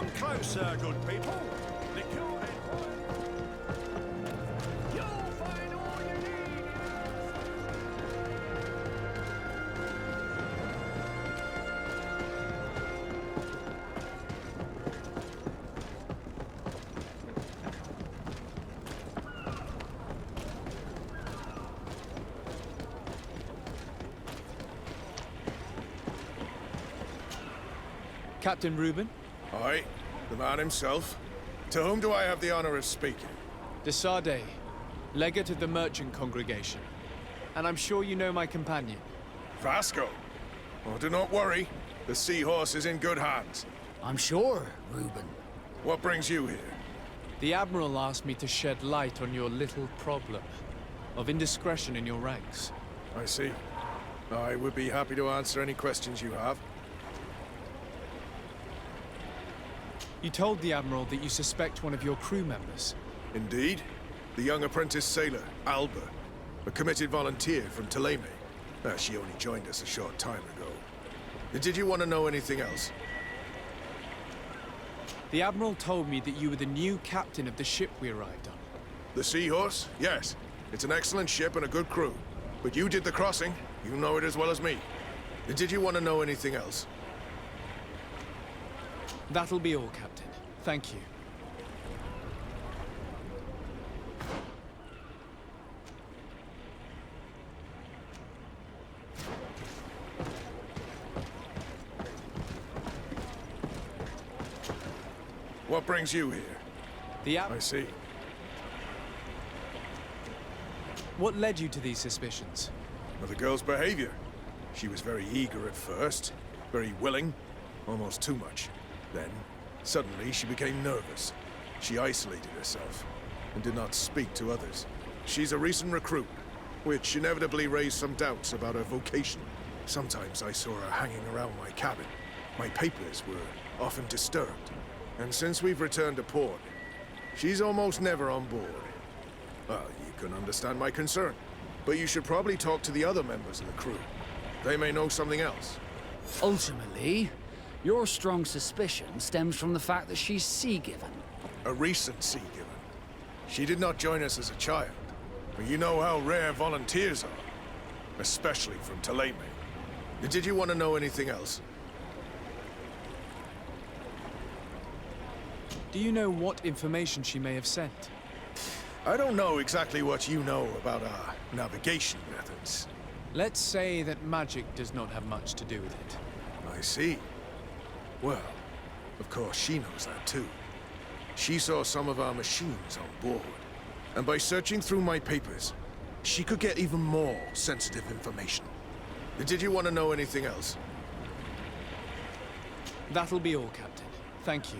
Come closer, good people. Lick your head. You'll find all you need. Captain Reuben? Aye, the man himself. To whom do I have the honor of speaking? De Sardet, legate of the merchant congregation. And I'm sure you know my companion. Vasco. Oh, do not worry. The seahorse is in good hands. I'm sure, Reuben. What brings you here? The Admiral asked me to shed light on your little problem of indiscretion in your ranks. I see. I would be happy to answer any questions you have. You told the Admiral that you suspect one of your crew members. Indeed. The young apprentice sailor, Alba. A committed volunteer from Thélème. She only joined us a short time ago. Did you want to know anything else? The Admiral told me that you were the new captain of the ship we arrived on. The Seahorse? Yes. It's an excellent ship and a good crew. But you did the crossing. You know it as well as me. Did you want to know anything else? That'll be all, Captain. Thank you. What brings you here? I see. What led you to these suspicions? Well, the girl's behavior. She was very eager at first, very willing, almost too much. Then, suddenly, she became nervous. She isolated herself, and did not speak to others. She's a recent recruit, which inevitably raised some doubts about her vocation. Sometimes I saw her hanging around my cabin. My papers were often disturbed. And since we've returned to port, she's almost never on board. Well, you can understand my concern, but you should probably talk to the other members of the crew. They may know something else. Ultimately, your strong suspicion stems from the fact that she's sea-given. A recent sea-given. She did not join us as a child, but you know how rare volunteers are, especially from Thélème. Did you want to know anything else? Do you know what information she may have sent? I don't know exactly what you know about our navigation methods. Let's say that magic does not have much to do with it. I see. Well, of course she knows that too. She saw some of our machines on board. And by searching through my papers, she could get even more sensitive information. Did you want to know anything else? That'll be all, Captain. Thank you.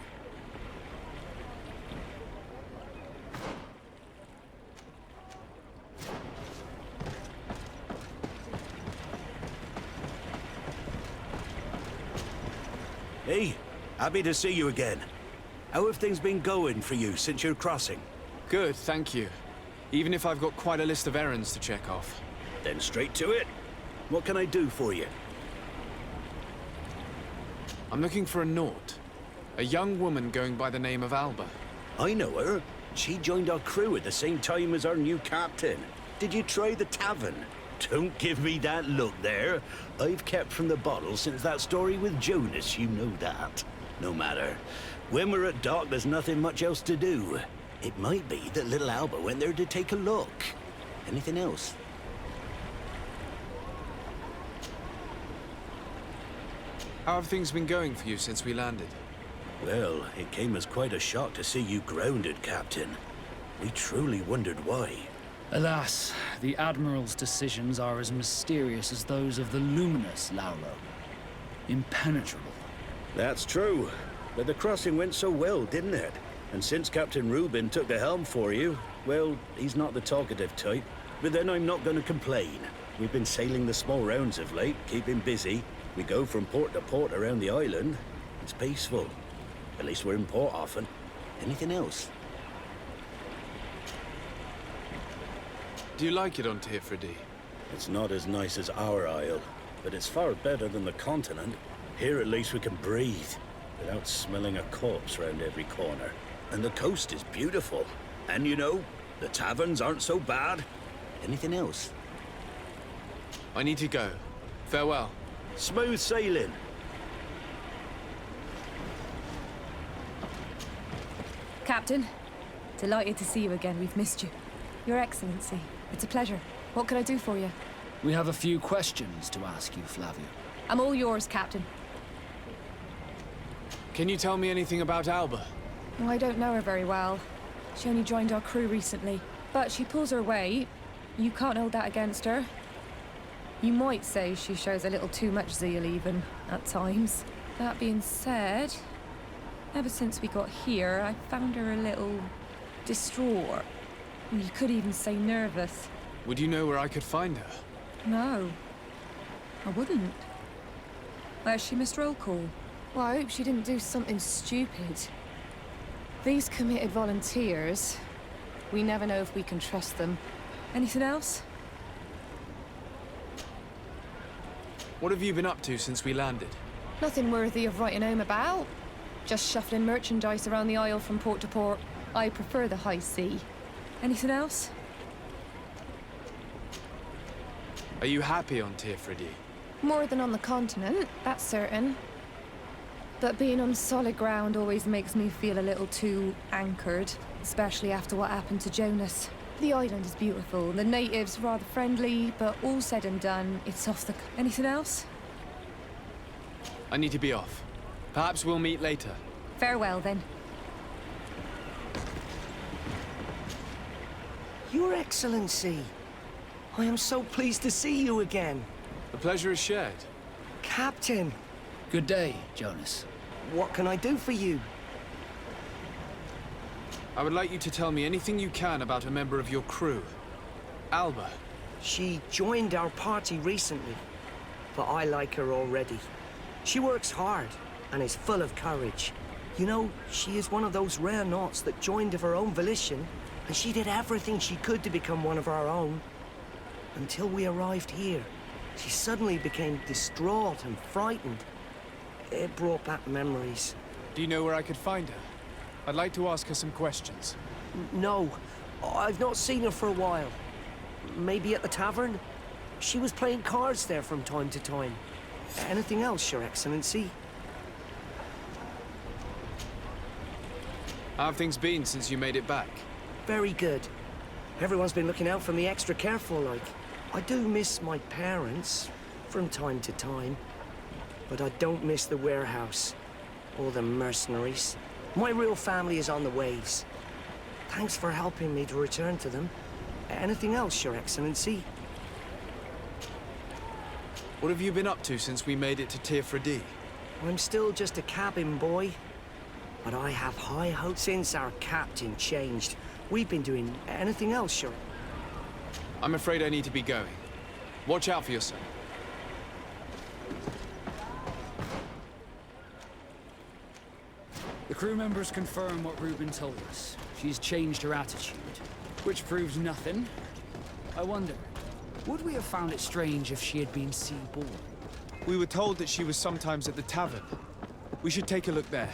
Hey, happy to see you again. How have things been going for you since your crossing? Good, thank you. Even if I've got quite a list of errands to check off. Then straight to it. What can I do for you? I'm looking for a Naut. A young woman going by the name of Alba. I know her. She joined our crew at the same time as our new captain. Did you try the tavern? Don't give me that look there. I've kept from the bottle since that story with Jonas, you know that. No matter. When we're at dock, there's nothing much else to do. It might be that little Alba went there to take a look. Anything else? How have things been going for you since we landed? Well, it came as quite a shock to see you grounded, Captain. We truly wondered why. Alas, the Admiral's decisions are as mysterious as those of the luminous Laulo. Impenetrable. That's true. But the crossing went so well, didn't it? And since Captain Reuben took the helm for you, well, he's not the talkative type. But then I'm not going to complain. We've been sailing the small rounds of late, keeping busy. We go from port to port around the island. It's peaceful. At least we're in port often. Anything else? Do you like it on Tifredi? It's not as nice as our isle, but it's far better than the continent. Here at least we can breathe. without smelling a corpse round every corner. And the coast is beautiful. And you know, the taverns aren't so bad. Anything else? I need to go. Farewell. Smooth sailing. Captain, delighted to see you again. We've missed you. Your Excellency, it's a pleasure. What can I do for you? We have a few questions to ask you, Flavia. I'm all yours, Captain. Can you tell me anything about Alba? Oh, I don't know her very well. She only joined our crew recently. But she pulls her weight. You can't hold that against her. You might say she shows a little too much zeal even, at times. That being said, ever since we got here, I found her a little distraught. You could even say nervous. Would you know where I could find her? No, I wouldn't. Where's she missed roll call? Well, I hope she didn't do something stupid. These committed volunteers, we never know if we can trust them. Anything else? What have you been up to since we landed? Nothing worthy of writing home about. Just shuffling merchandise around the Isle from port to port. I prefer the high sea. Anything else? Are you happy on Tirfridi? More than on the continent, that's certain. But being on solid ground always makes me feel a little too anchored, especially after what happened to Jonas. The island is beautiful, the natives rather friendly, but all said and done, it's off the... Anything else? I need to be off. Perhaps we'll meet later. Farewell, then. Your Excellency, I am so pleased to see you again. The pleasure is shared. Captain, Good day, Jonas. what can I do for you? I would like you to tell me anything you can about a member of your crew. Alba. She joined our party recently, but I like her already. She works hard and is full of courage. You know, she is one of those rare knots that joined of her own volition, and she did everything she could to become one of our own. Until we arrived here, she suddenly became distraught and frightened. It brought back memories. Do you know where I could find her? I'd like to ask her some questions. No, I've not seen her for a while. Maybe at the tavern? She was playing cards there from time to time. Anything else, Your Excellency? How have things been since you made it back? Very good. Everyone's been looking out for me extra careful, like. I do miss my parents, from time to time. But I don't miss the warehouse, or the mercenaries. My real family is on the waves. Thanks for helping me to return to them. Anything else, Your Excellency? What have you been up to since we made it to Tirfridi? I'm still just a cabin boy. But I have high hopes since our captain changed. We've been doing anything else, Your... I'm afraid I need to be going. Watch out for yourself. The crew members confirm what Reuben told us. She's changed her attitude, which proves nothing. I wonder, would we have found it strange if she had been sea-born? We were told that she was sometimes at the tavern. We should take a look there.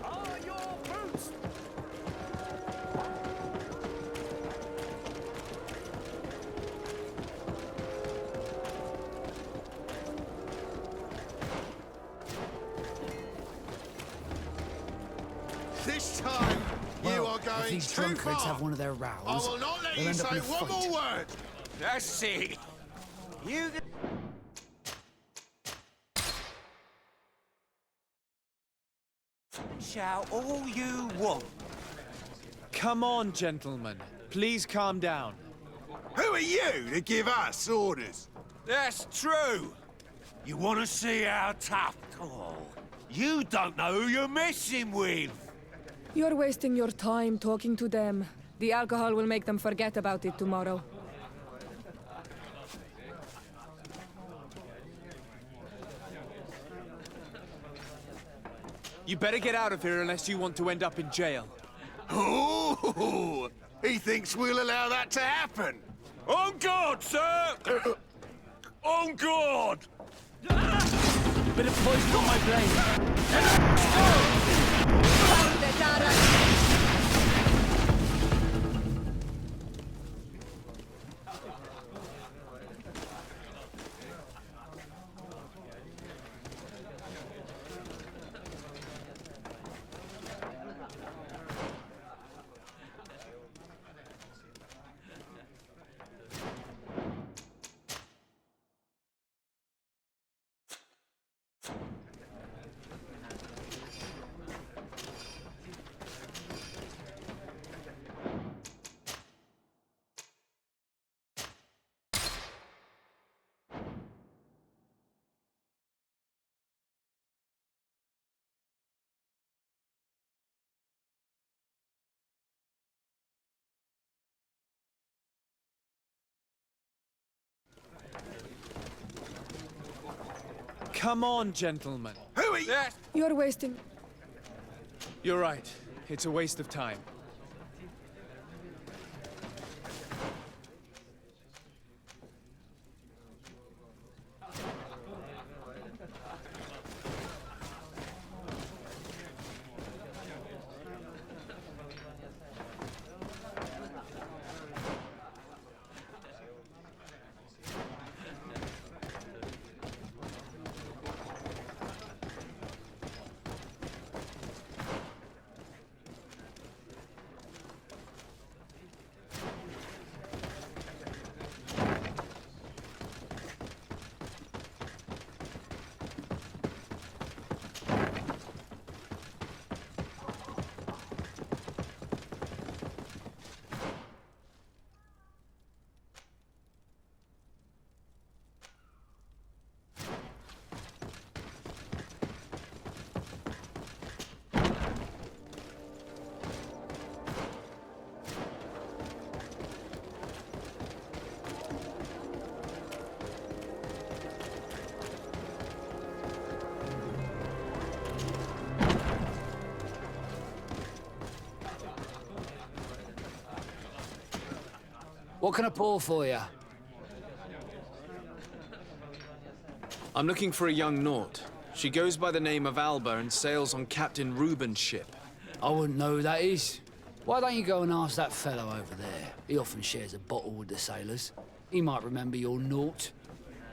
Are your boots? This time, you Well, are if going these too drunkards far. have one of their rows, I will not let they'll you end up say in a one fight. more word. That's it. You shout all you want. Come on, gentlemen. Please calm down. Who are you to give us orders? That's true. You want to see how tough? Oh, you don't know who you're messing with. You're wasting your time talking to them. The alcohol will make them forget about it tomorrow. You better get out of here unless you want to end up in jail. Oh, he thinks we'll allow that to happen. On guard, sir! On guard! Bit of poison on my blade. Come on, gentlemen. Who are you? You're wasting... You're right. It's a waste of time. What can I pour for you? I'm looking for a young Naut. She goes by the name of Alba and sails on Captain Reuben's ship. I wouldn't know who that is. Why don't you go and ask that fellow over there? He often shares a bottle with the sailors. He might remember your Naut.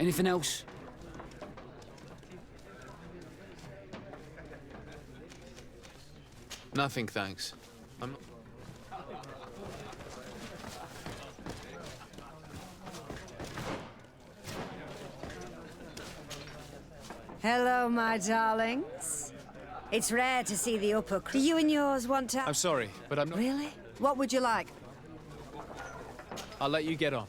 Anything else? Nothing, thanks. I'm... Hello, my darlings. It's rare to see the upper crust. Do you and yours want to... I'm sorry, but I'm not... Really? What would you like? I'll let you get on.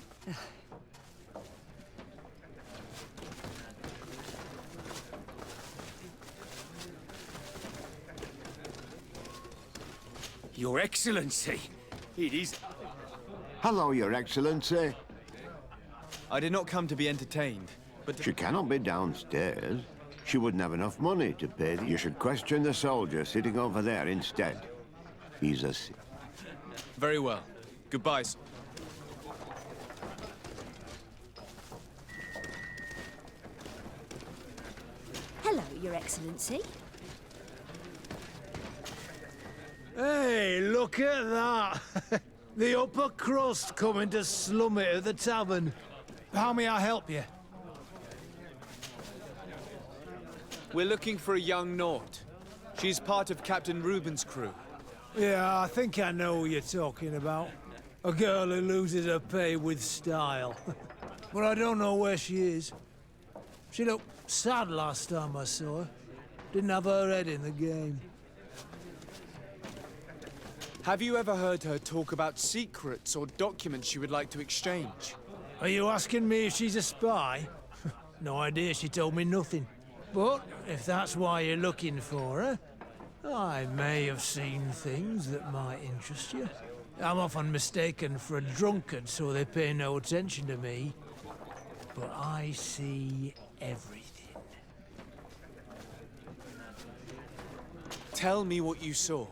Your Excellency, it is... Hello, Your Excellency. I did not come to be entertained, but... She cannot be downstairs. She wouldn't have enough money to pay. You should question the soldier sitting over there instead. He's a... Very well. Goodbye, sir. Hello, Your Excellency. Hey, look at that! The upper crust coming to slum it at the tavern. How may I help you? We're looking for a young Naut. She's part of Captain Reuben's crew. Yeah, I think I know who you're talking about. A girl who loses her pay with style. But I don't know where she is. She looked sad last time I saw her. Didn't have her head in the game. Have you ever heard her talk about secrets or documents she would like to exchange? Are you asking me if she's a spy? No idea, she told me nothing. But if that's why you're looking for her, I may have seen things that might interest you. I'm often mistaken for a drunkard, so they pay no attention to me. But I see everything. Tell me what you saw.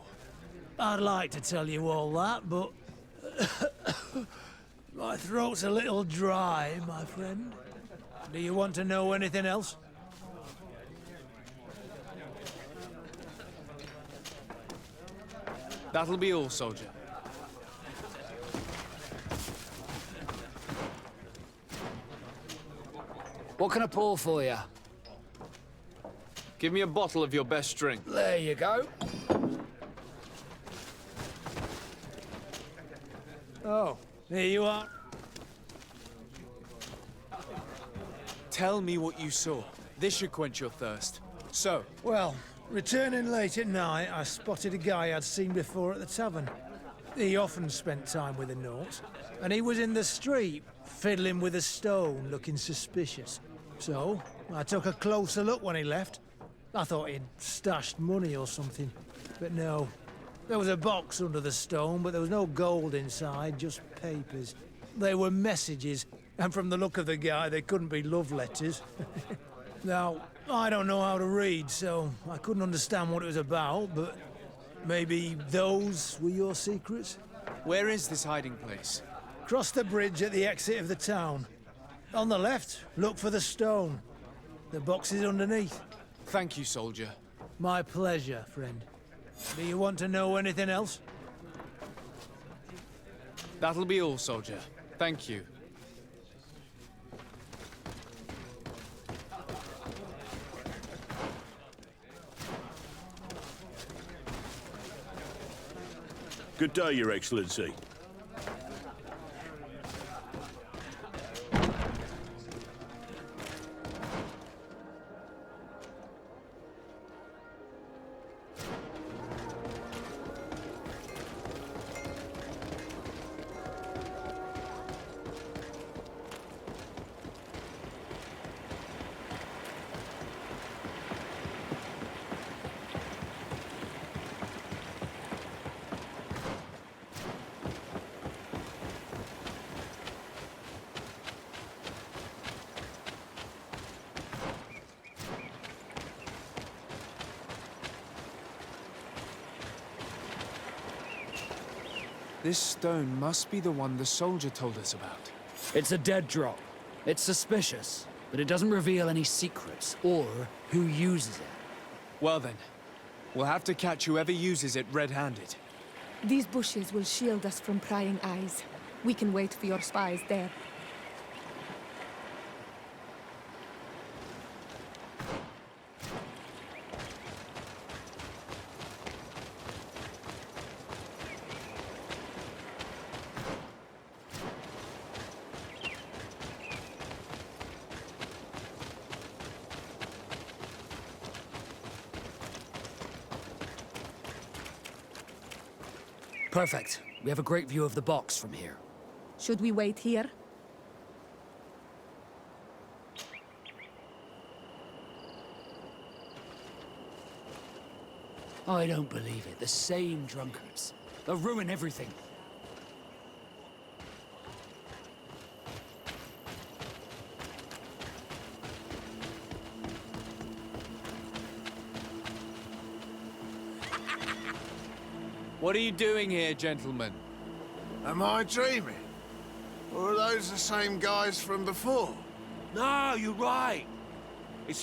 I'd like to tell you all that, but... my throat's a little dry, my friend. Do you want to know anything else? That'll be all, soldier. What can I pour for you? Give me a bottle of your best drink. There you go. Oh, here you are. Tell me what you saw. This should quench your thirst. So, Well, returning late at night, I spotted a guy I'd seen before at the tavern. He often spent time with the Nauts, and he was in the street, fiddling with a stone, looking suspicious. So, I took a closer look when he left. I thought he'd stashed money or something, but no. There was a box under the stone, but there was no gold inside, just papers. They were messages, and from the look of the guy, they couldn't be love letters. Now, I don't know how to read, so I couldn't understand what it was about, but maybe those were your secrets? where is this hiding place? Cross the bridge at the exit of the town. On the left, look for the stone. The box is underneath. Thank you, soldier. My pleasure, friend. Do you want to know anything else? That'll be all, soldier. Thank you. Good day, Your Excellency. This stone must be the one the soldier told us about. It's a dead drop. It's suspicious, but it doesn't reveal any secrets or who uses it. Well then, we'll have to catch whoever uses it red-handed. These bushes will shield us from prying eyes. We can wait for your spies there. Perfect. We have a great view of the box from here. Should we wait here? I don't believe it. The same drunkards. They'll ruin everything. What are you doing here, gentlemen? Am I dreaming? Or are those the same guys from before? No, you're right.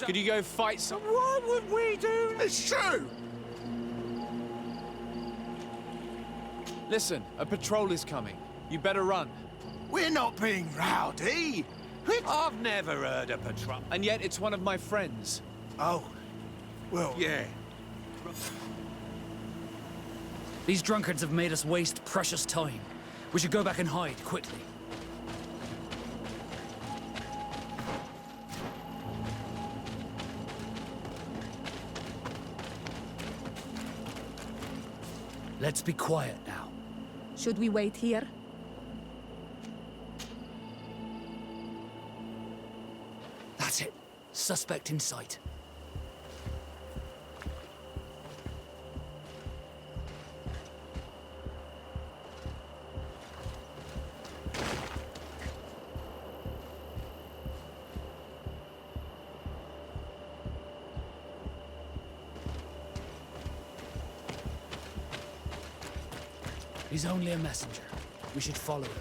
Could you go fight someone? What would we do? It's true! Listen, a patrol is coming. You better run. We're not being rowdy. I've never heard a patrol. And yet it's one of my friends. Oh, well, Yeah. These drunkards have made us waste precious time. We should go back and hide, quickly. Let's be quiet now. Should we wait here? That's it. Suspect in sight. He's only a messenger. We should follow him.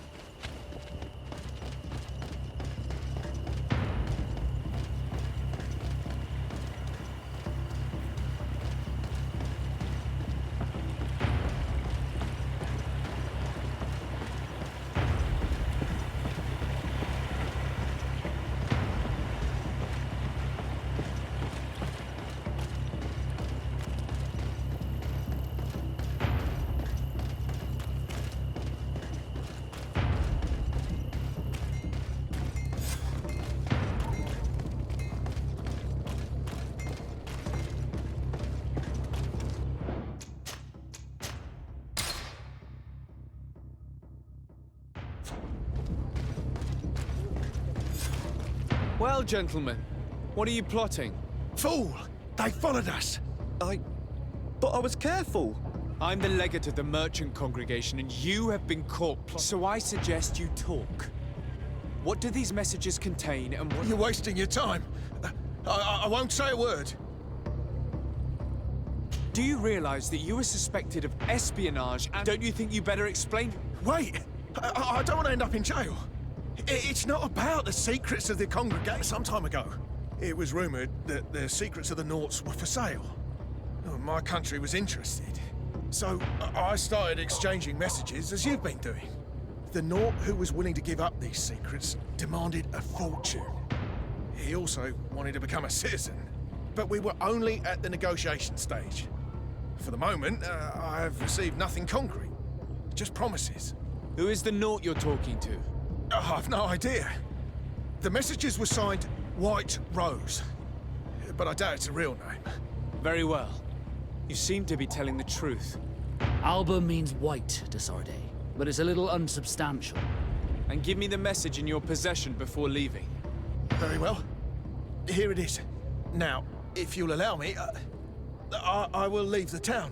Well, gentlemen, what are you plotting? Fool! They followed us! But I was careful. I'm the legate of the merchant congregation, and you have been caught so I suggest you talk. What do these messages contain, and what— You're wasting your time. I won't say a word. Do you realize that you are suspected of espionage, and don't you think you better explain— Wait! I don't want to end up in jail. It's not about the secrets of the congregation. Some time ago, it was rumoured that the secrets of the Naughts were for sale. My country was interested. So I started exchanging messages as you've been doing. The Naught who was willing to give up these secrets demanded a fortune. He also wanted to become a citizen. But we were only at the negotiation stage. For the moment, I have received nothing concrete. Just promises. Who is the Naught you're talking to? I've no idea. The messages were signed White Rose. But I doubt it's a real name. Very well. You seem to be telling the truth. Alba means white, Desarde, but it's a little unsubstantial. And give me the message in your possession before leaving. Very well. Here it is. Now, if you'll allow me, I will leave the town.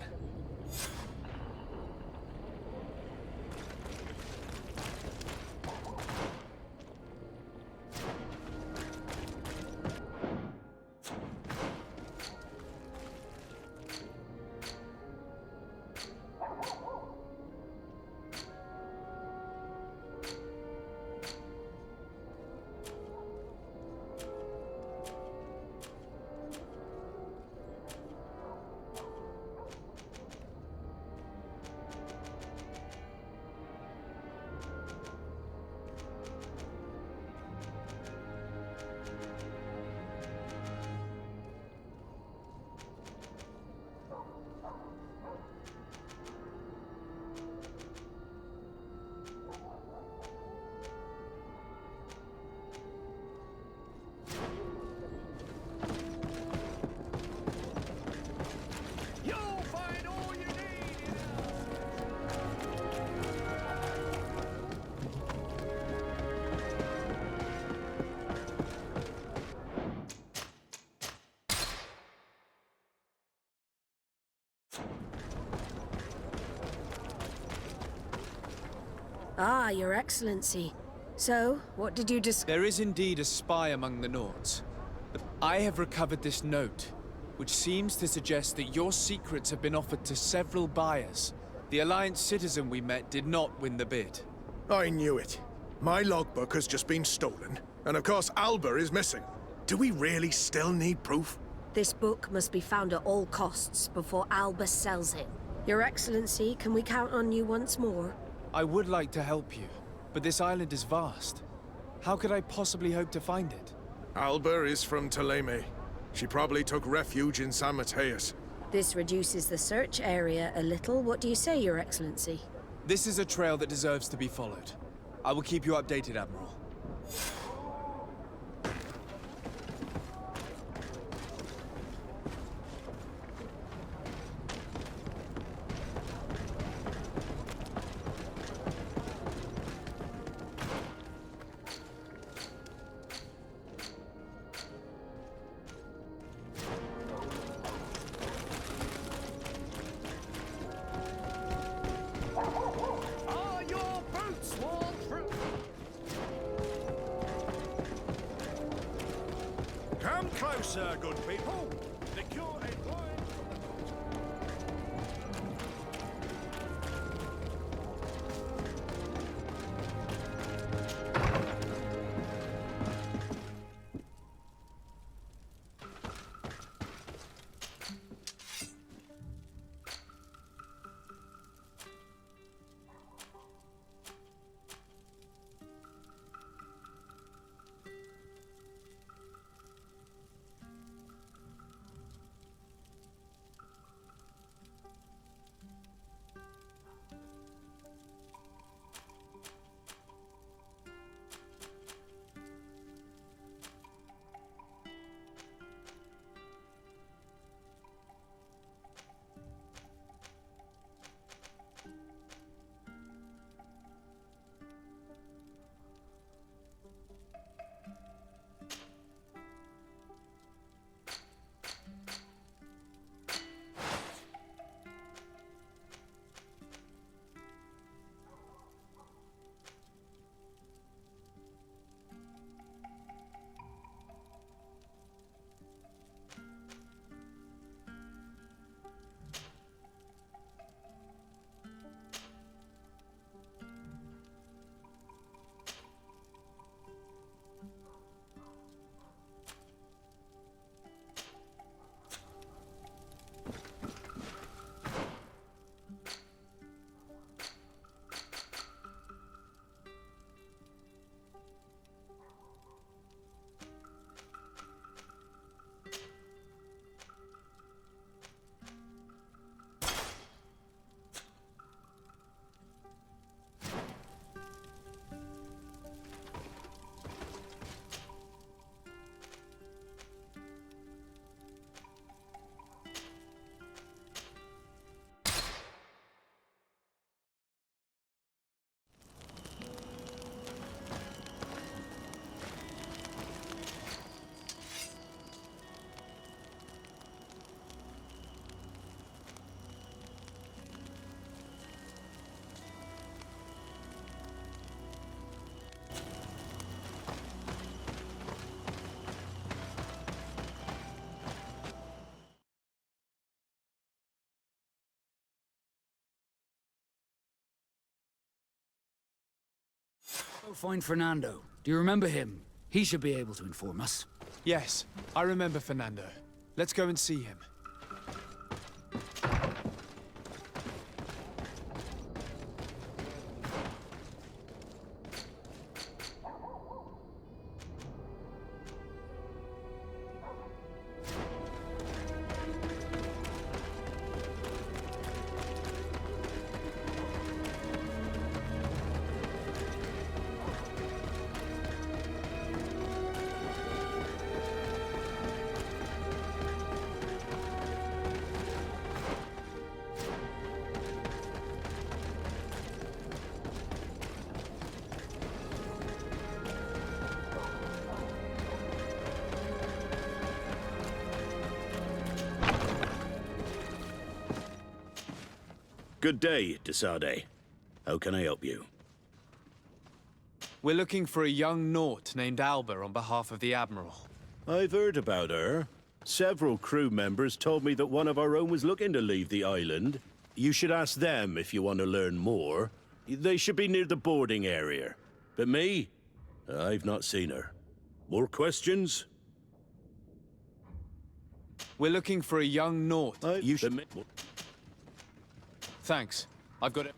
Ah, Your Excellency. So, what did you discover? There is indeed a spy among the Naughts. I have recovered this note, which seems to suggest that your secrets have been offered to several buyers. The Alliance citizen we met did not win the bid. I knew it. My logbook has just been stolen, and of course Alba is missing. Do we really still need proof? This book must be found at all costs before Alba sells it. Your Excellency, can we count on you once more? I would like to help you, but this island is vast. How could I possibly hope to find it? Alba is from Toleme. She probably took refuge in San Mateus. This reduces the search area a little. What do you say, Your Excellency? This is a trail that deserves to be followed. I will keep you updated, Admiral. Come closer, good people. The cure ain't blind. Go find Fernando. Do you remember him? He should be able to inform us. Yes, I remember Fernando. Let's go and see him. Good day, Desade. How can I help you? We're looking for a young Naut named Alba on behalf of the Admiral. I've heard about her. Several crew members told me that one of our own was looking to leave the island. You should ask them if you want to learn more. They should be near the boarding area. But me? I've not seen her. More questions? We're looking for a young Naut. You should... Thanks. I've got it.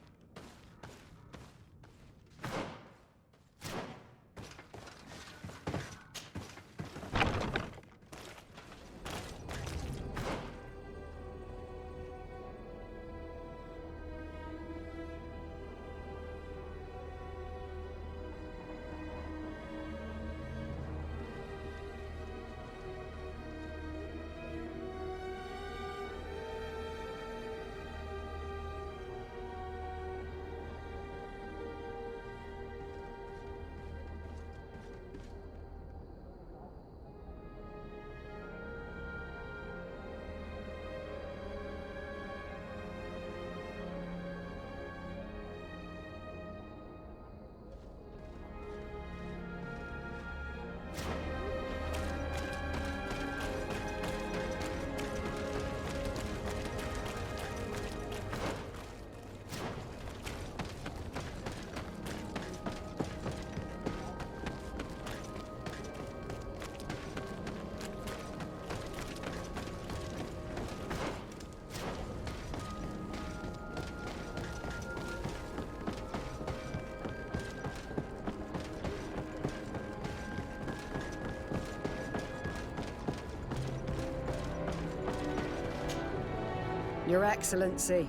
Your Excellency.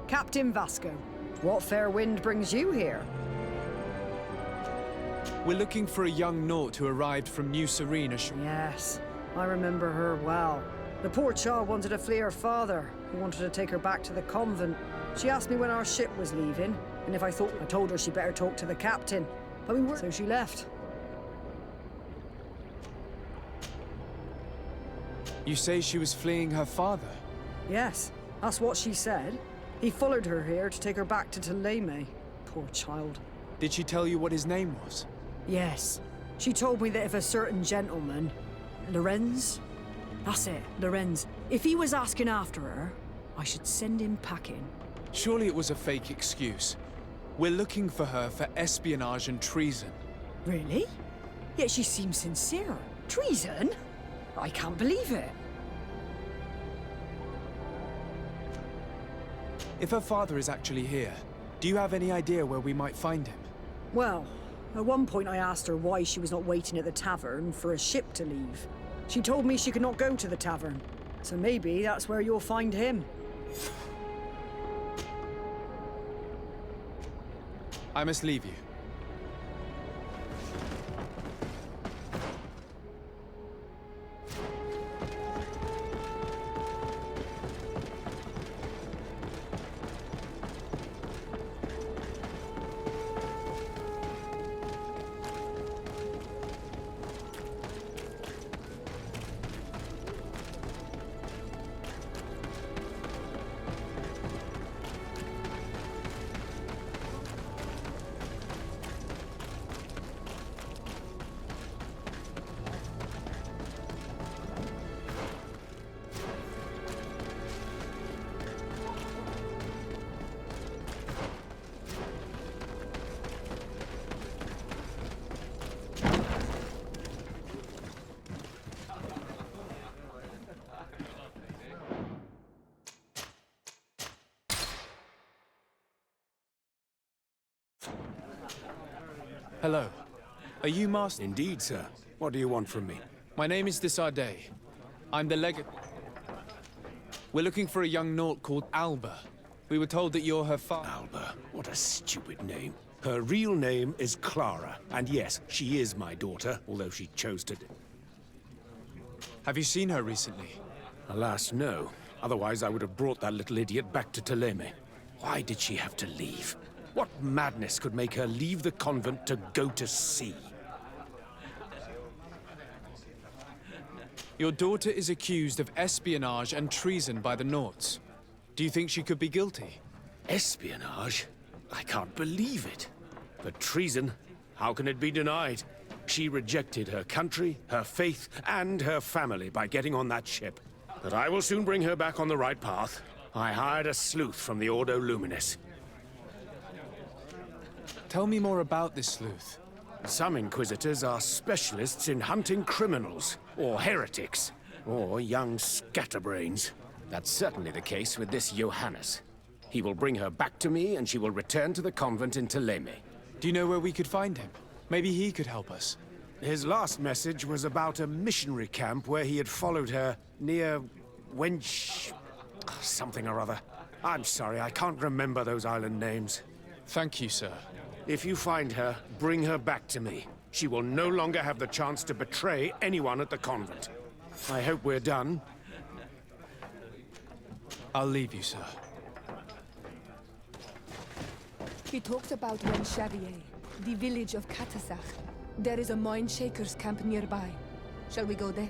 Captain Vasco, what fair wind brings you here? We're looking for a young Naut who arrived from New Serene ashore. Yes, I remember her well. The poor child wanted to flee her father, who wanted to take her back to the convent. She asked me when our ship was leaving, and if I told her she'd better talk to the captain. But we weren't, so she left. You say she was fleeing her father? Yes, that's what she said. He followed her here to take her back to Tuleme. Poor child. Did she tell you what his name was? Yes. She told me that if a certain gentleman, Lorenz? That's it, Lorenz. If he was asking after her, I should send him packing. Surely it was a fake excuse. We're looking for her for espionage and treason. Really? Yet she seems sincere. Treason? I can't believe it. If her father is actually here, do you have any idea where we might find him? Well, at one point I asked her why she was not waiting at the tavern for a ship to leave. She told me she could not go to the tavern, so maybe that's where you'll find him. I must leave you. Hello. Are you Master? Indeed, sir. What do you want from me? My name is Desardet. I'm the We're looking for a young Naut called Alba. We were told that you're her father. Alba. What a stupid name. Her real name is Clara. And yes, she is my daughter, although she chose to... Have you seen her recently? Alas, no. Otherwise, I would have brought that little idiot back to Teleme. Why did she have to leave? What madness could make her leave the convent to go to sea? Your daughter is accused of espionage and treason by the Nauts. Do you think she could be guilty? Espionage? I can't believe it. But treason? How can it be denied? She rejected her country, her faith, and her family by getting on that ship. But I will soon bring her back on the right path. I hired a sleuth from the Ordo Luminis. Tell me more about this sleuth. Some Inquisitors are specialists in hunting criminals, or heretics, or young scatterbrains. That's certainly the case with this Johannes. He will bring her back to me, and she will return to the convent in Teleme. Do you know where we could find him? Maybe he could help us. His last message was about a missionary camp where he had followed her near Wench... something or other. I'm sorry, I can't remember those island names. Thank you, sir. If you find her, bring her back to me. She will no longer have the chance to betray anyone at the convent. I hope we're done. I'll leave you, sir. He talks about Wenchavier, the village of Katasach. There is a mine shaker's camp nearby. Shall we go there?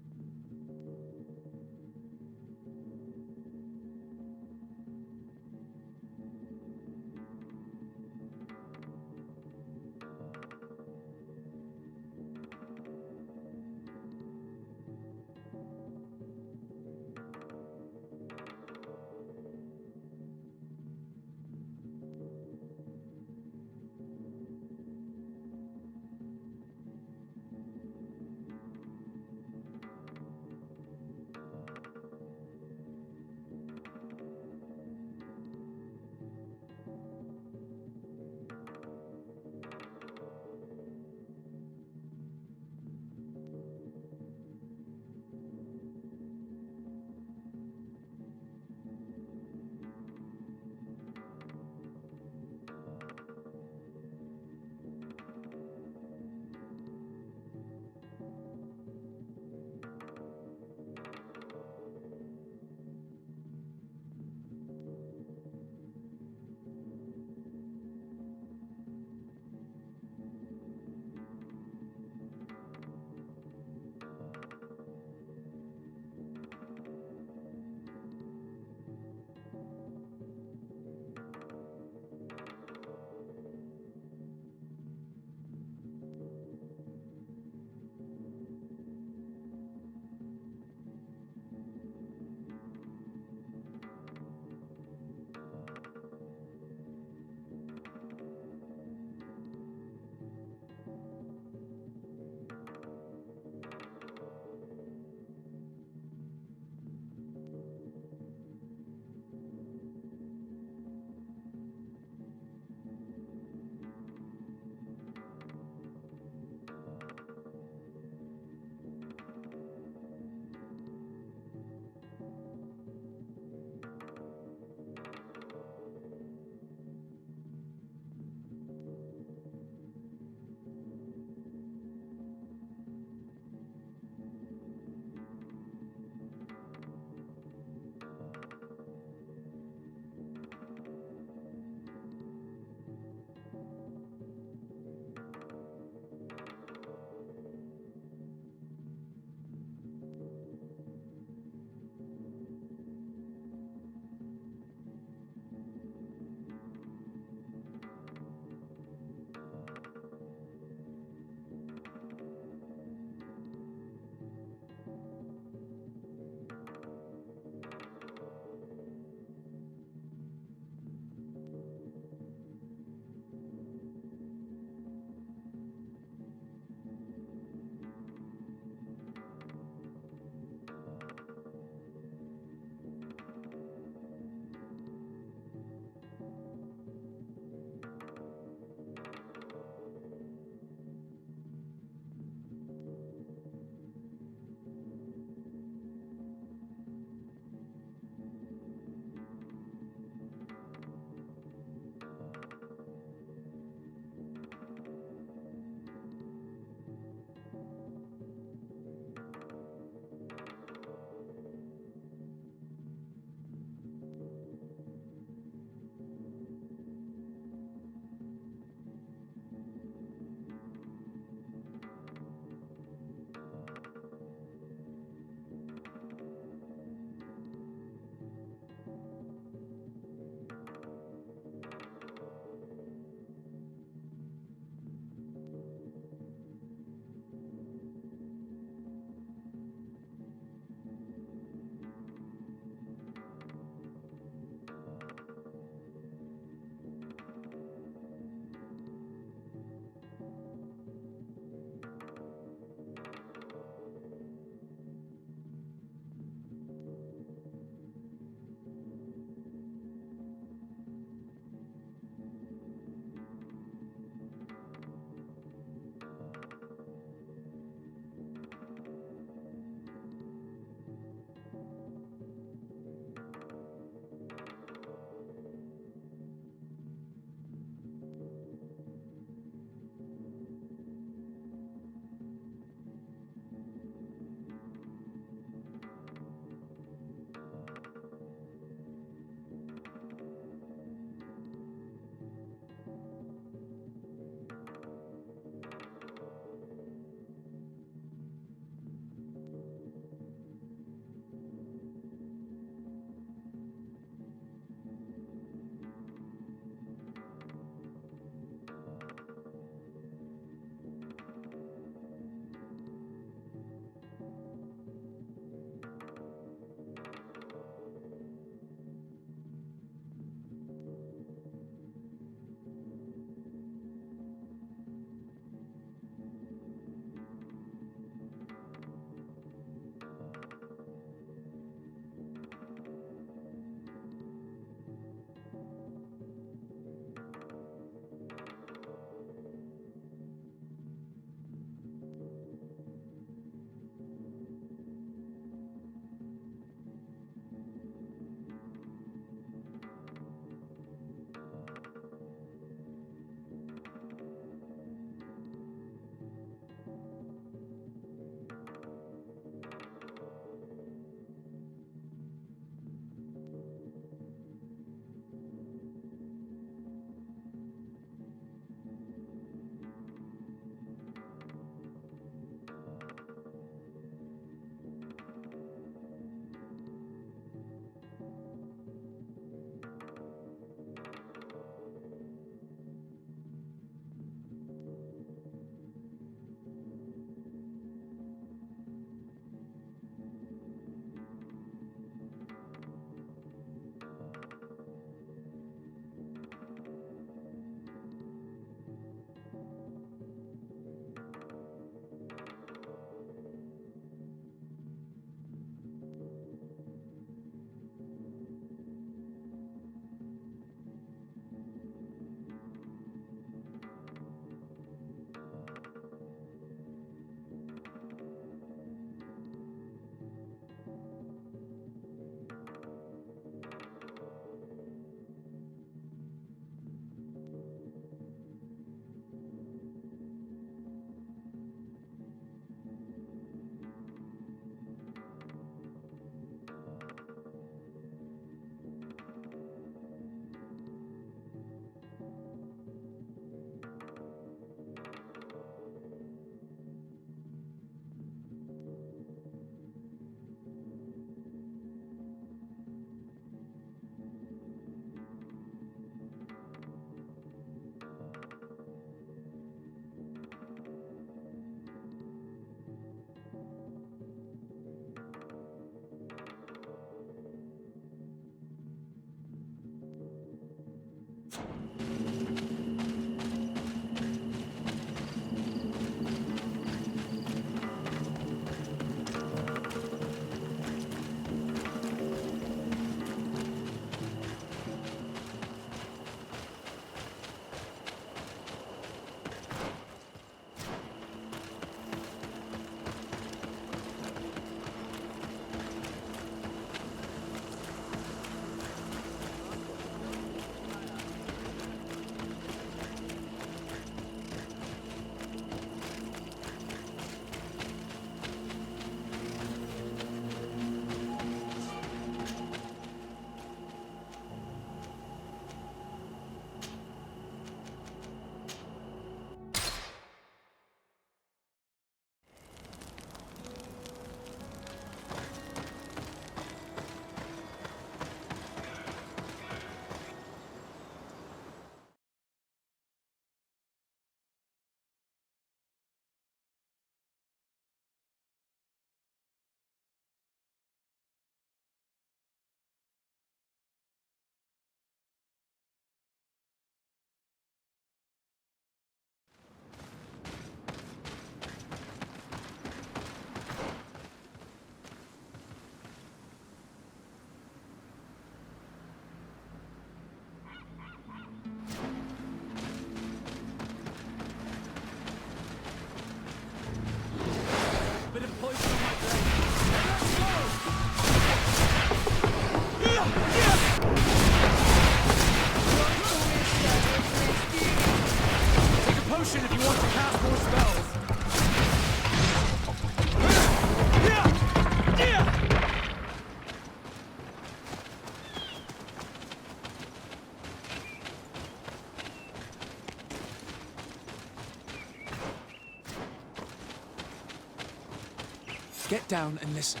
Get down and listen.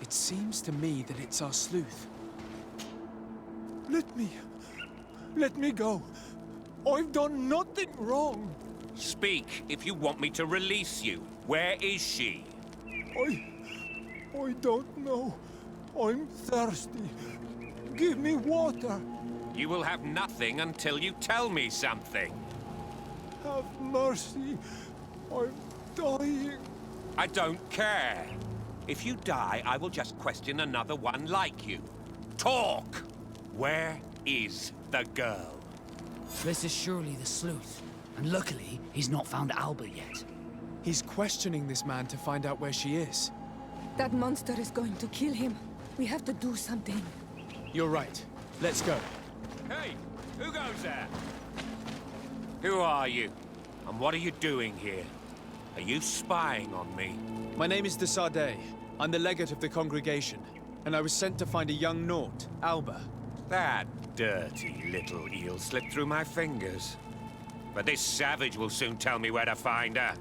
It seems to me that it's our sleuth. Let me go. I've done nothing wrong. Speak if you want me to release you. Where is she? I don't know. I'm thirsty. Give me water. You will have nothing until you tell me something. Have mercy. I'm dying. I don't care. If you die, I will just question another one like you. Talk! Where is the girl? This is surely the sleuth. And luckily, he's not found Alba yet. He's questioning this man to find out where she is. That monster is going to kill him. We have to do something. You're right. Let's go. Hey, who goes there? Who are you? And what are you doing here? Are you spying on me? My name is de Sardet. I'm the legate of the congregation, and I was sent to find a young Naut, Alba. That dirty little eel slipped through my fingers. But this savage will soon tell me where to find her.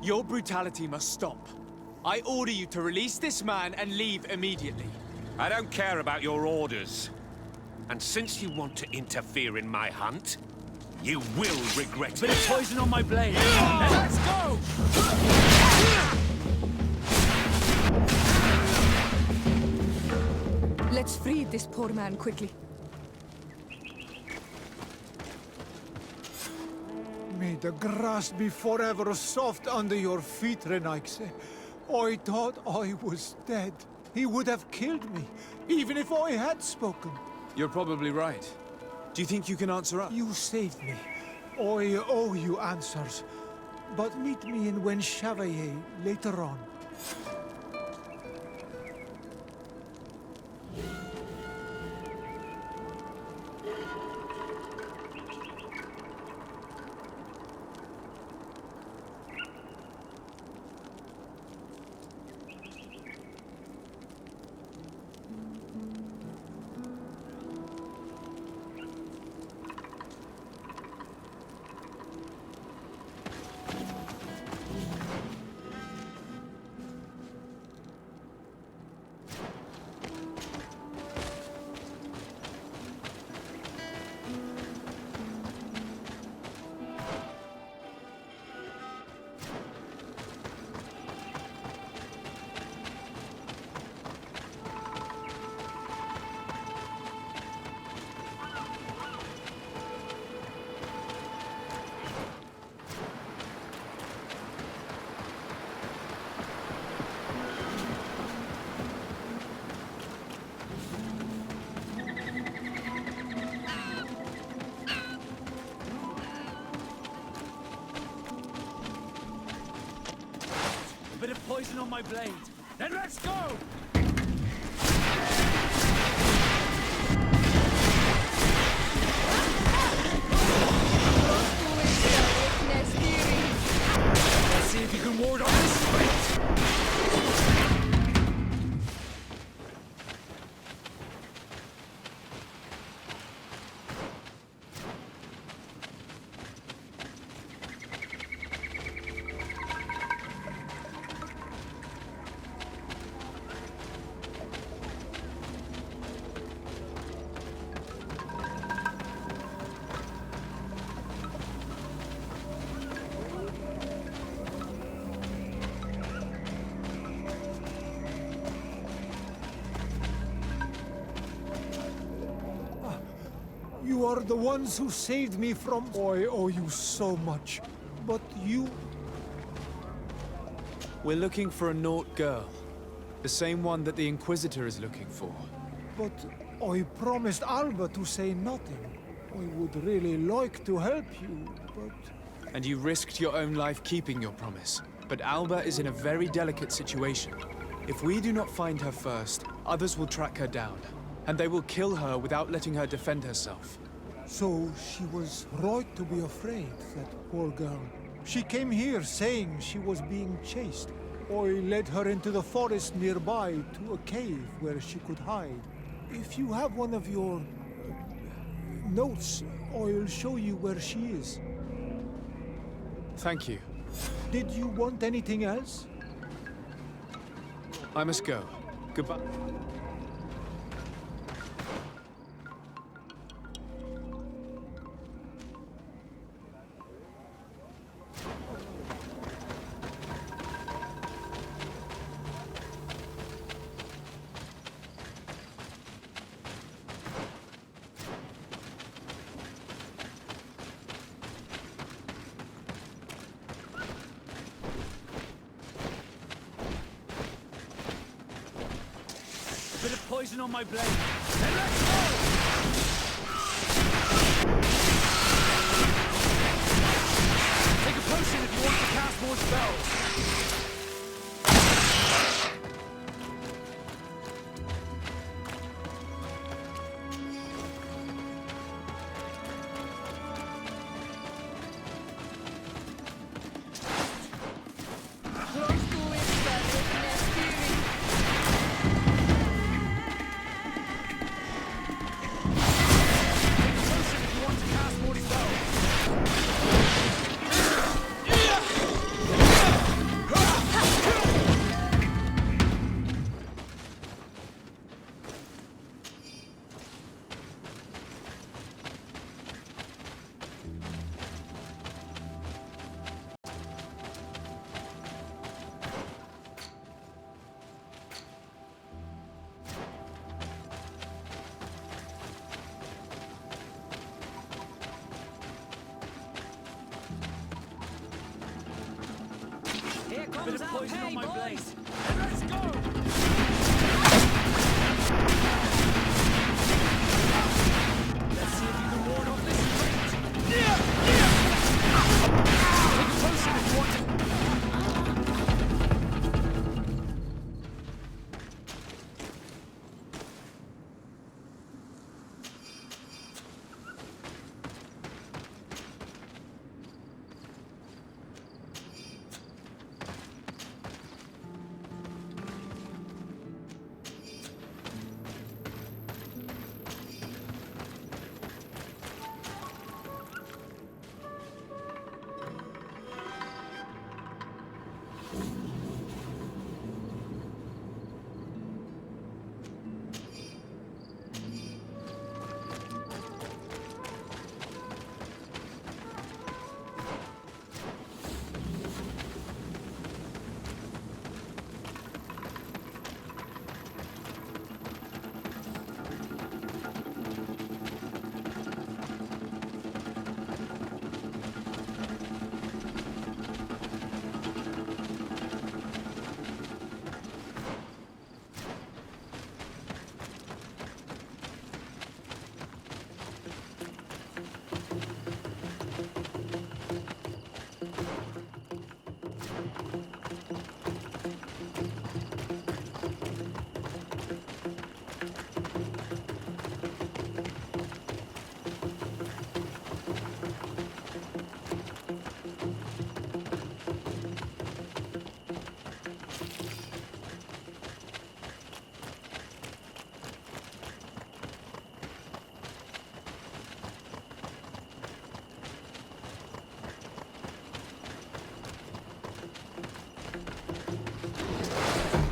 Your brutality must stop. I order you to release this man and leave immediately. I don't care about your orders. And since you want to interfere in my hunt, you will regret it. Bit of poison on my blade. Let's go! Let's free this poor man quickly. May the grass be forever soft under your feet, Renaigse. I thought I was dead. He would have killed me, even if I had spoken. You're probably right. Do you think you can answer up? You saved me. I owe you answers. But meet me in Wen Chevalier later on. A bit of poison on my blade. Then let's go! Let's see if you can ward off this fate! You are the ones who saved me from... I owe you so much. But you... We're looking for a Naut girl. The same one that the Inquisitor is looking for. But I promised Alba to say nothing. I would really like to help you, but... And you risked your own life keeping your promise. But Alba is in a very delicate situation. If we do not find her first, others will track her down. And they will kill her without letting her defend herself. So she was right to be afraid, that poor girl. She came here saying she was being chased. I led her into the forest nearby to a cave where she could hide. If you have one of your... notes, I'll show you where she is. Thank you. Did you want anything else? I must go. Goodbye. Bit of poison on my blade. Then let's go! Take a potion if you want to cast more spells. Bit of poison on my blade. And let's go! Let's see if you can ward off this fate. Take a potion if you want to.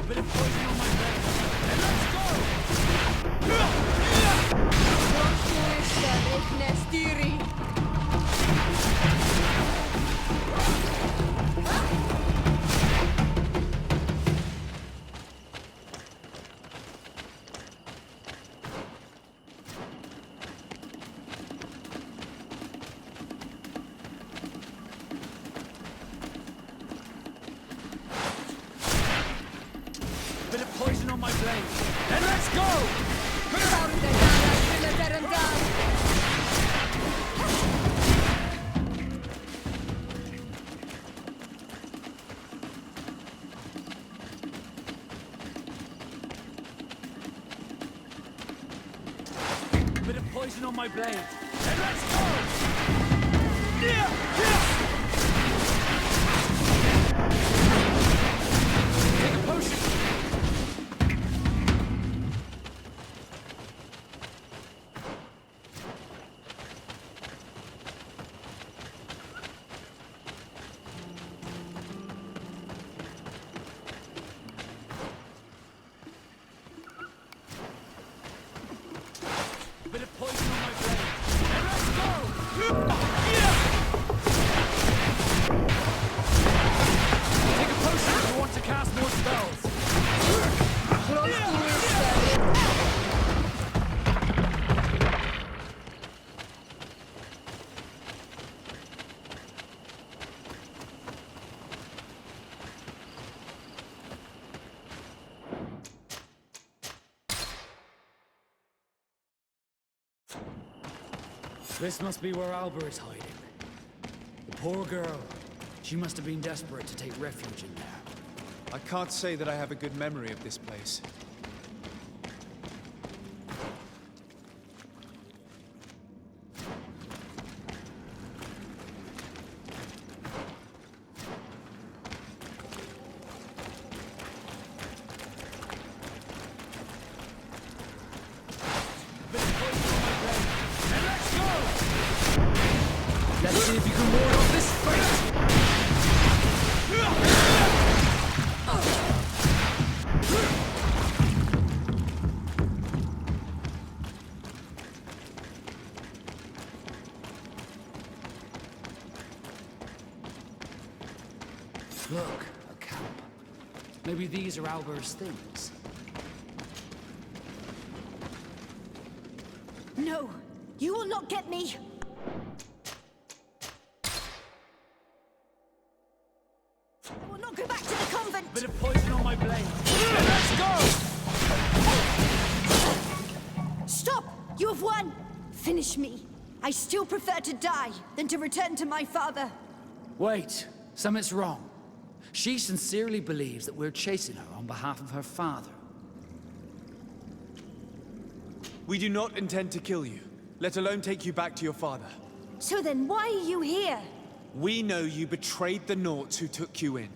Bit of poison on my blade. And let's go! Bit of poison on my blade. And let's go! Bit of poison on my blade. And let's go! Take a potion. This must be where Alba is hiding. The poor girl. She must have been desperate to take refuge in there. I can't say that I have a good memory of this place. Let's see if you can ward off this fate! Look, a camp. Maybe these are Alber's things. No! You will not get me! I will not go back to the convent! Bit of poison on my blade. Let's go! Stop! You have won! Finish me. I still prefer to die than to return to my father. Wait, something's wrong. She sincerely believes that we're chasing her on behalf of her father. We do not intend to kill you, let alone take you back to your father. So then why are you here? We know you betrayed the Nauts who took you in.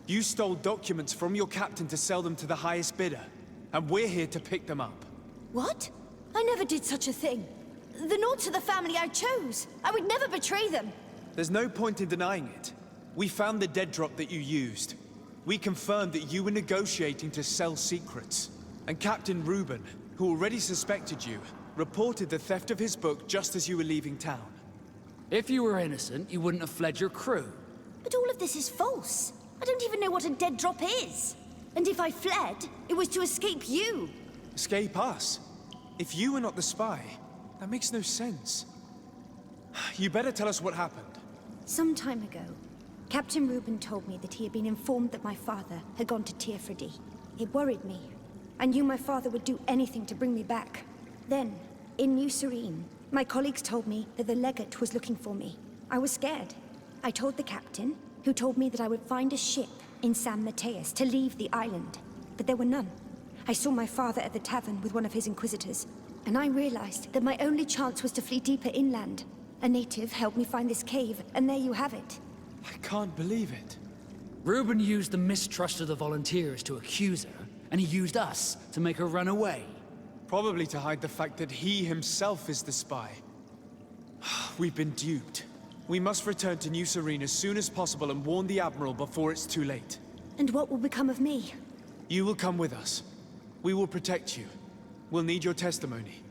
You stole documents from your captain to sell them to the highest bidder, and we're here to pick them up. What? I never did such a thing. The Nauts are the family I chose. I would never betray them. There's no point in denying it. We found the dead drop that you used. We confirmed that you were negotiating to sell secrets. And Captain Reuben, who already suspected you, reported the theft of his book just as you were leaving town. If you were innocent, you wouldn't have fled your crew. But all of this is false. I don't even know what a dead drop is. And if I fled, it was to escape you. Escape us? If you were not the spy, that makes no sense. You better tell us what happened. Some time ago, Captain Reuben told me that he had been informed that my father had gone to Teerfredy. It worried me. I knew my father would do anything to bring me back. Then, in New Serene, my colleagues told me that the legate was looking for me. I was scared. I told the captain, who told me that I would find a ship in San Mateus to leave the island. But there were none. I saw my father at the tavern with one of his inquisitors, and I realized that my only chance was to flee deeper inland. A native helped me find this cave, and there you have it. I can't believe it. Reuben used the mistrust of the volunteers to accuse her, and he used us to make her run away. Probably to hide the fact that he himself is the spy. We've been duped. We must return to New Serene as soon as possible and warn the Admiral before it's too late. And what will become of me? You will come with us. We will protect you. We'll need your testimony.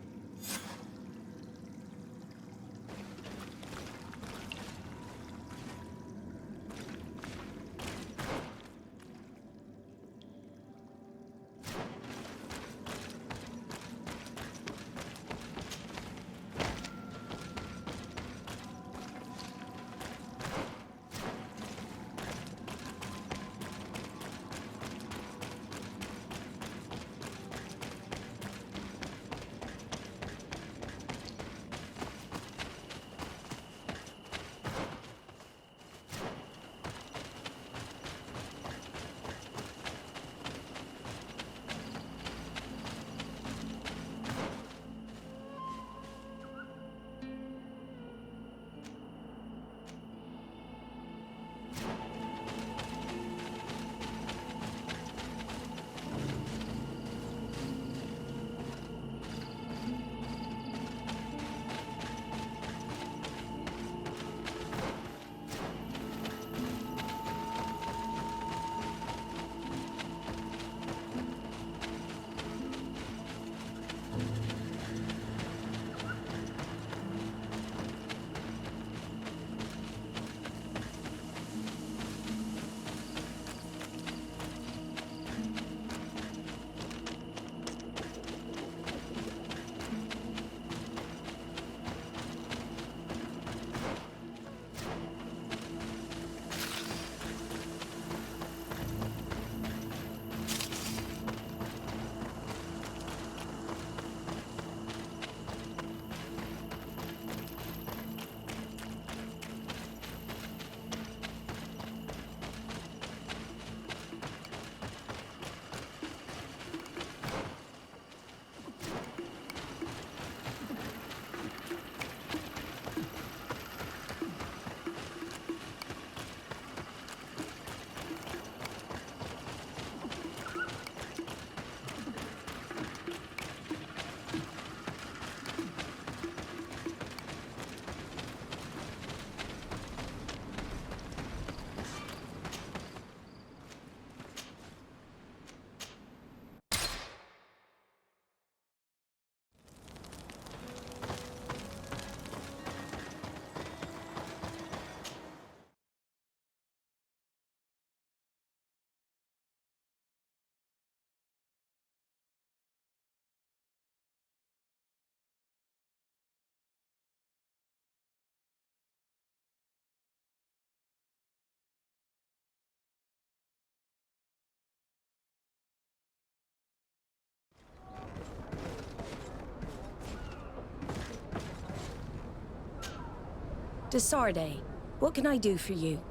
De Sardet, what can I do for you?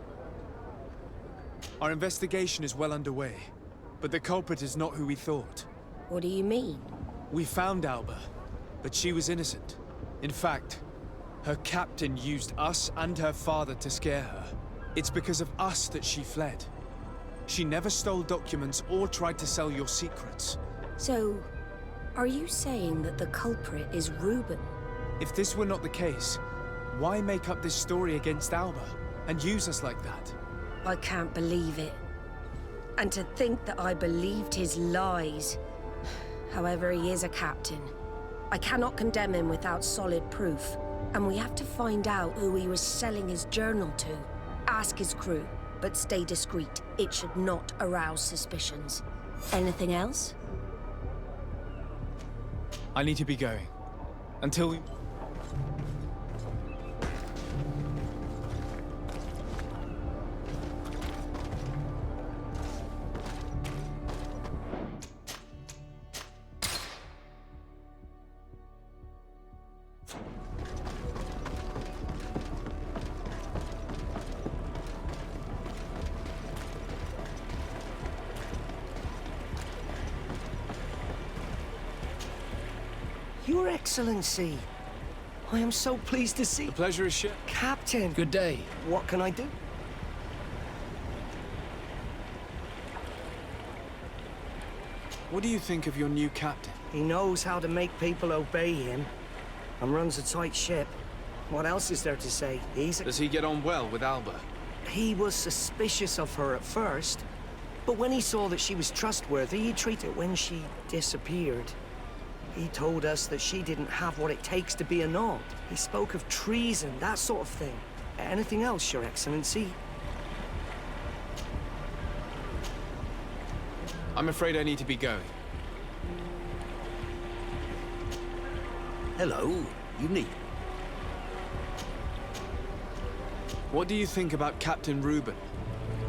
Our investigation is well underway, but the culprit is not who we thought. What do you mean? We found Alba, but she was innocent. In fact, her captain used us and her father to scare her. It's because of us that she fled. She never stole documents or tried to sell your secrets. So, are you saying that the culprit is Reuben? If this were not the case, why make up this story against Alba and use us like that? I can't believe it. And to think that I believed his lies. However, he is a captain. I cannot condemn him without solid proof. And we have to find out who he was selling his journal to. Ask his crew, but stay discreet. It should not arouse suspicions. Anything else? I need to be going. Until we... Your Excellency, I am so pleased to see... The pleasure is shared. Captain! Good day. What can I do? What do you think of your new captain? He knows how to make people obey him, and runs a tight ship. What else is there to say? Does he get on well with Alba? He was suspicious of her at first, but when he saw that she was trustworthy, he treated when she disappeared. He told us that she didn't have what it takes to be a Nord. He spoke of treason, that sort of thing. Anything else, Your Excellency? I'm afraid I need to be going. Hello, you need... What do you think about Captain Reuben?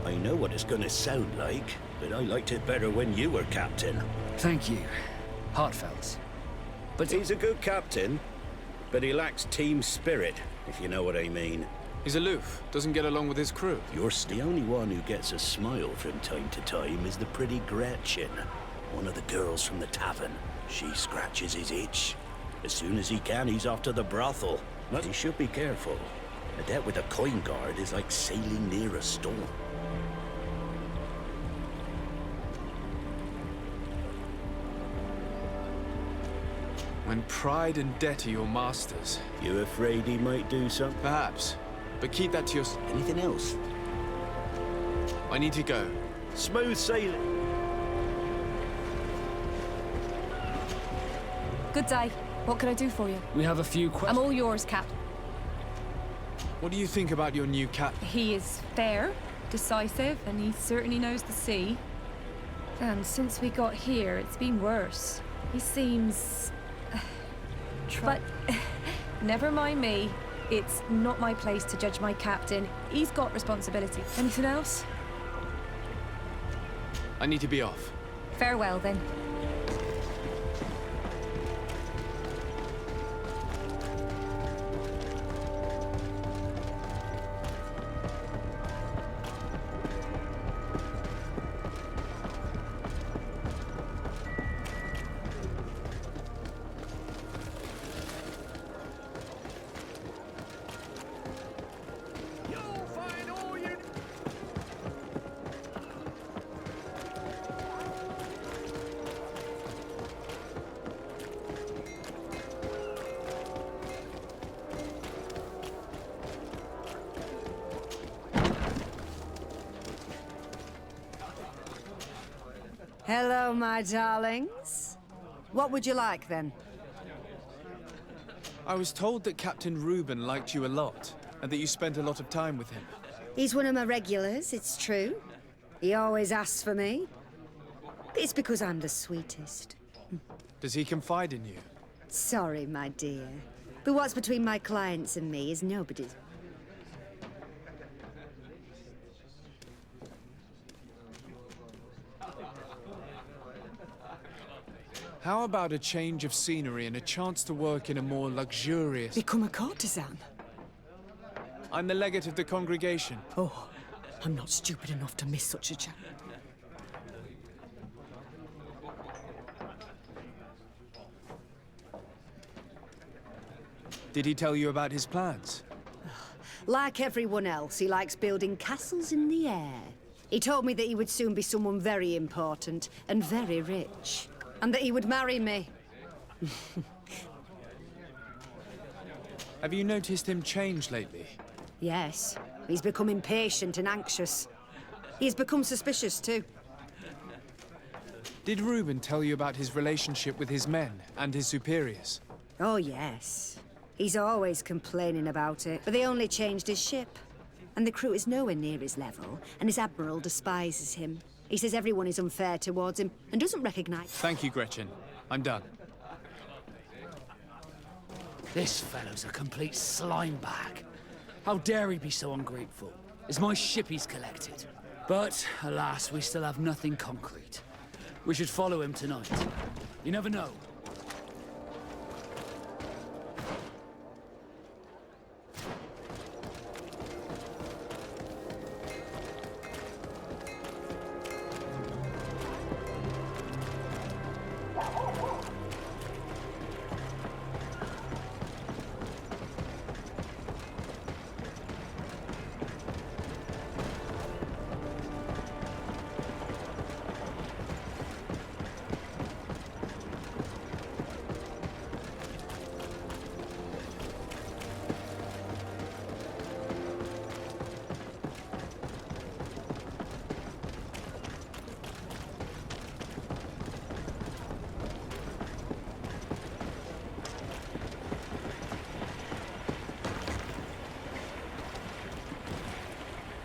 I know what it's gonna sound like, but I liked it better when you were captain. Thank you. Heartfelt. But he's a good captain, but he lacks team spirit, if you know what I mean. He's aloof, doesn't get along with his crew. The only one who gets a smile from time to time is the pretty Gretchen, one of the girls from the tavern. She scratches his itch. As soon as he can, he's off to the brothel. But he should be careful. A debt with a coin guard is like sailing near a storm. When pride and debt are your masters. You afraid he might do something? Perhaps. But keep that to yourself. Anything else? I need to go. Smooth sailing. Good day. What can I do for you? We have a few questions. I'm all yours, Cap. What do you think about your new captain? He is fair, decisive, and he certainly knows the sea. And since we got here, it's been worse. He seems... But never mind me. It's not my place to judge my captain. He's got responsibility. Anything else? I need to be off. Farewell, then. Hello, my darlings. What would you like, then? I was told that Captain Reuben liked you a lot, and that you spent a lot of time with him. He's one of my regulars, it's true. He always asks for me. It's because I'm the sweetest. Does he confide in you? Sorry, my dear. But what's between my clients and me is nobody's. How about a change of scenery and a chance to work in a more luxurious... Become a courtesan? I'm the legate of the congregation. Oh, I'm not stupid enough to miss such a chance. Did he tell you about his plans? Like everyone else, he likes building castles in the air. He told me that he would soon be someone very important and very rich. And that he would marry me. Have you noticed him change lately? Yes, he's become impatient and anxious. He's become suspicious too. Did Reuben tell you about his relationship with his men and his superiors? Oh, yes. He's always complaining about it, but they only changed his ship. And the crew is nowhere near his level, and his admiral despises him. He says everyone is unfair towards him and doesn't recognize... Thank you, Gretchen. I'm done. This fellow's a complete slime bag. How dare he be so ungrateful? It's my ship he's collected. But, alas, we still have nothing concrete. We should follow him tonight. You never know.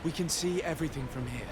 We can see everything from here.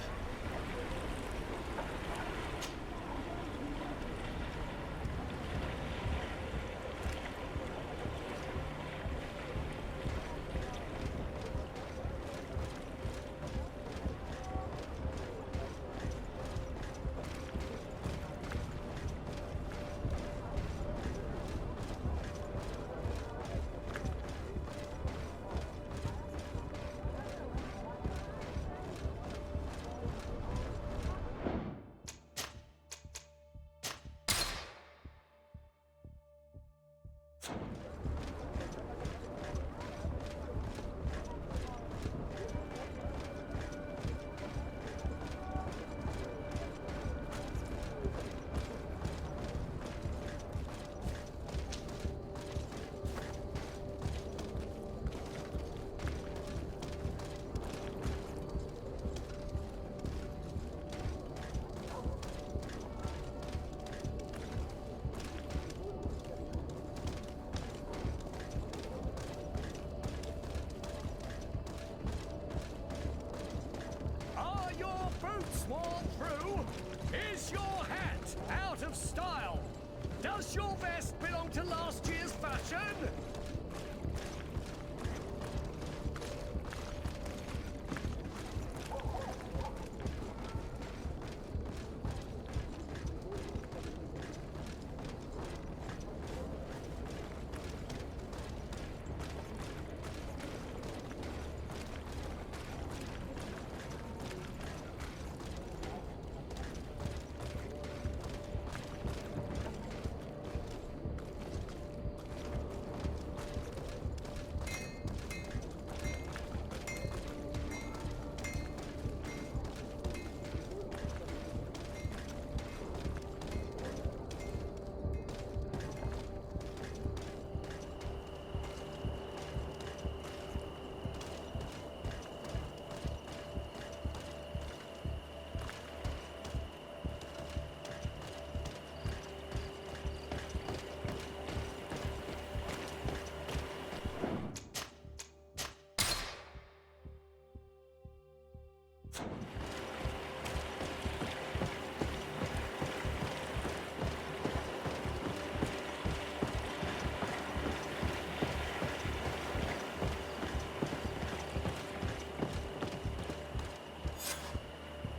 Worn through? Is your hat out of style? Does your vest belong to last year's fashion?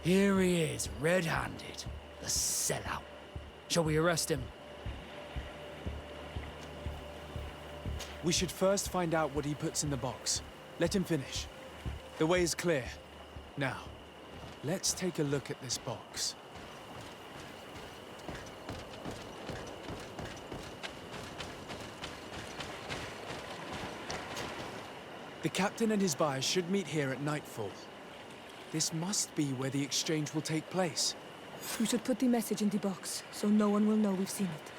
Here he is, red-handed. The sellout. Shall we arrest him? We should first find out what he puts in the box. Let him finish. The way is clear. Now, let's take a look at this box. The captain and his buyer should meet here at nightfall. This must be where the exchange will take place. We should put the message in the box, so no one will know we've seen it.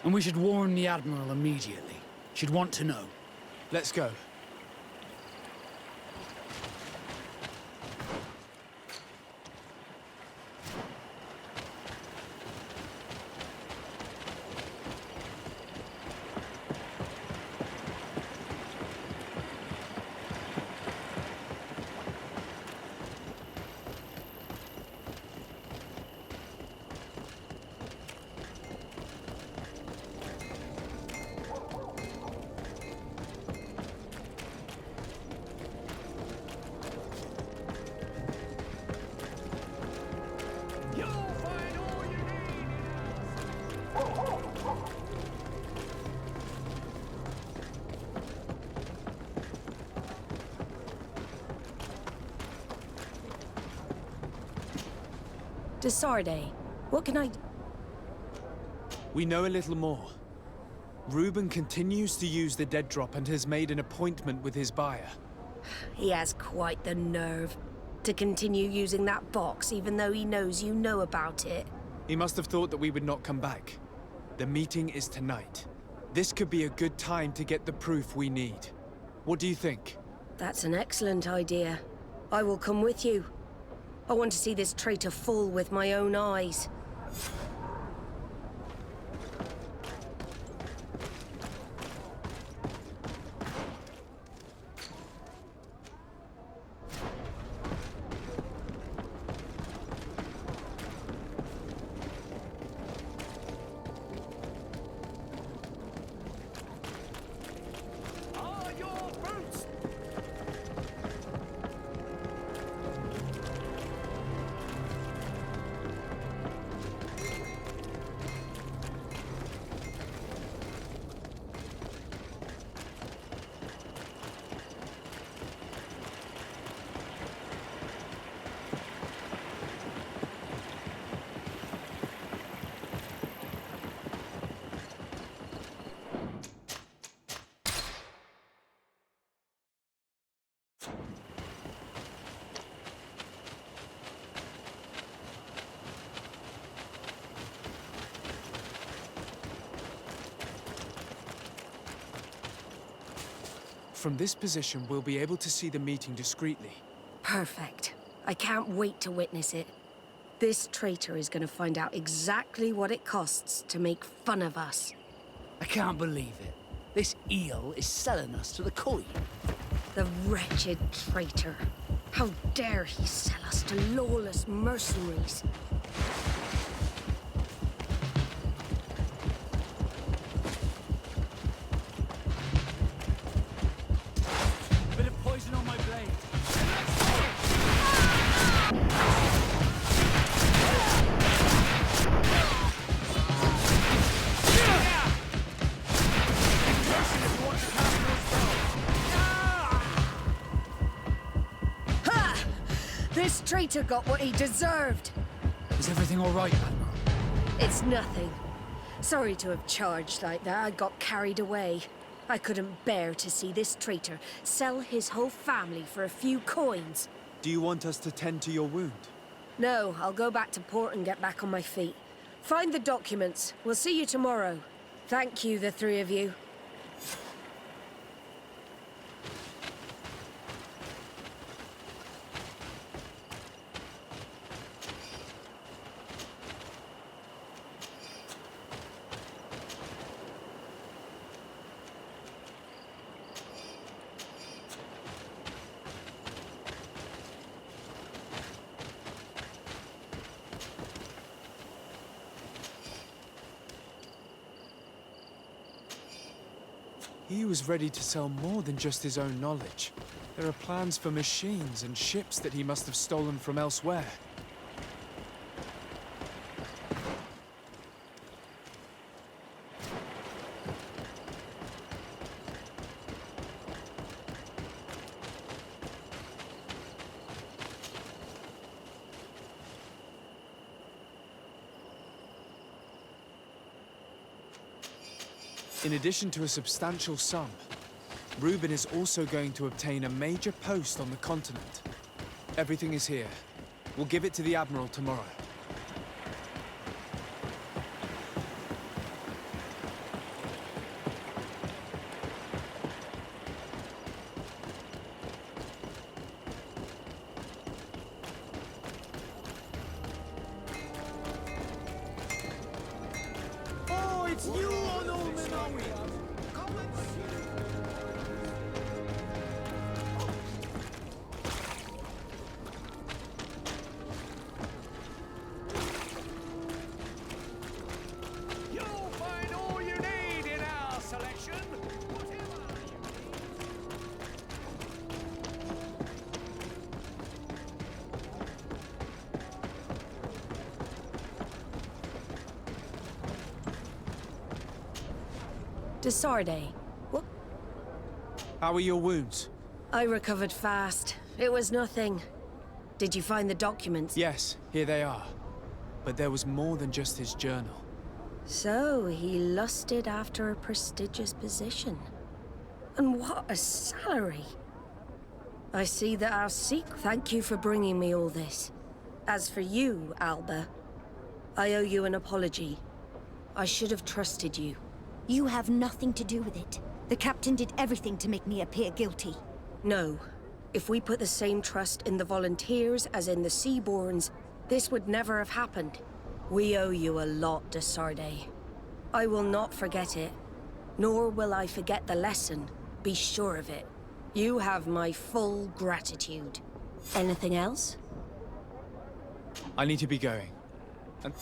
And we should warn the Admiral immediately. She'd want to know. Let's go. Desarde, what can I... We know a little more. Reuben continues to use the dead drop and has made an appointment with his buyer. He has quite the nerve to continue using that box even though he knows you know about it. He must have thought that we would not come back. The meeting is tonight. This could be a good time to get the proof we need. What do you think? That's an excellent idea. I will come with you. I want to see this traitor fall with my own eyes. From this position, we'll be able to see the meeting discreetly. Perfect. I can't wait to witness it. This traitor is going to find out exactly what it costs to make fun of us. I can't believe it. This eel is selling us to the Khoi. The wretched traitor. How dare he sell us to lawless mercenaries? Bit of poison on my blade. Ha! This traitor got what he deserved. Is everything all right, Admiral? It's nothing. Sorry to have charged like that. I got carried away. I couldn't bear to see this traitor sell his whole family for a few coins. Do you want us to tend to your wound? No, I'll go back to port and get back on my feet. Find the documents. We'll see you tomorrow. Thank you, the three of you. He was ready to sell more than just his own knowledge. There are plans for machines and ships that he must have stolen from elsewhere. In addition to a substantial sum, Reuben is also going to obtain a major post on the continent. Everything is here. We'll give it to the Admiral tomorrow. Oh, it's you on Ulmanawi! Come and see! You'll find all you need in our selection. Desarde. What? How are your wounds? I recovered fast. It was nothing. Did you find the documents? Yes, here they are. But there was more than just his journal. So, he lusted after a prestigious position. And what a salary! I see that our secret... Thank you for bringing me all this. As for you, Alba, I owe you an apology. I should have trusted you. You have nothing to do with it. The captain did everything to make me appear guilty. No. If we put the same trust in the volunteers as in the Seaborns, this would never have happened. We owe you a lot, Desarde. I will not forget it. Nor will I forget the lesson. Be sure of it. You have my full gratitude. Anything else? I need to be going. And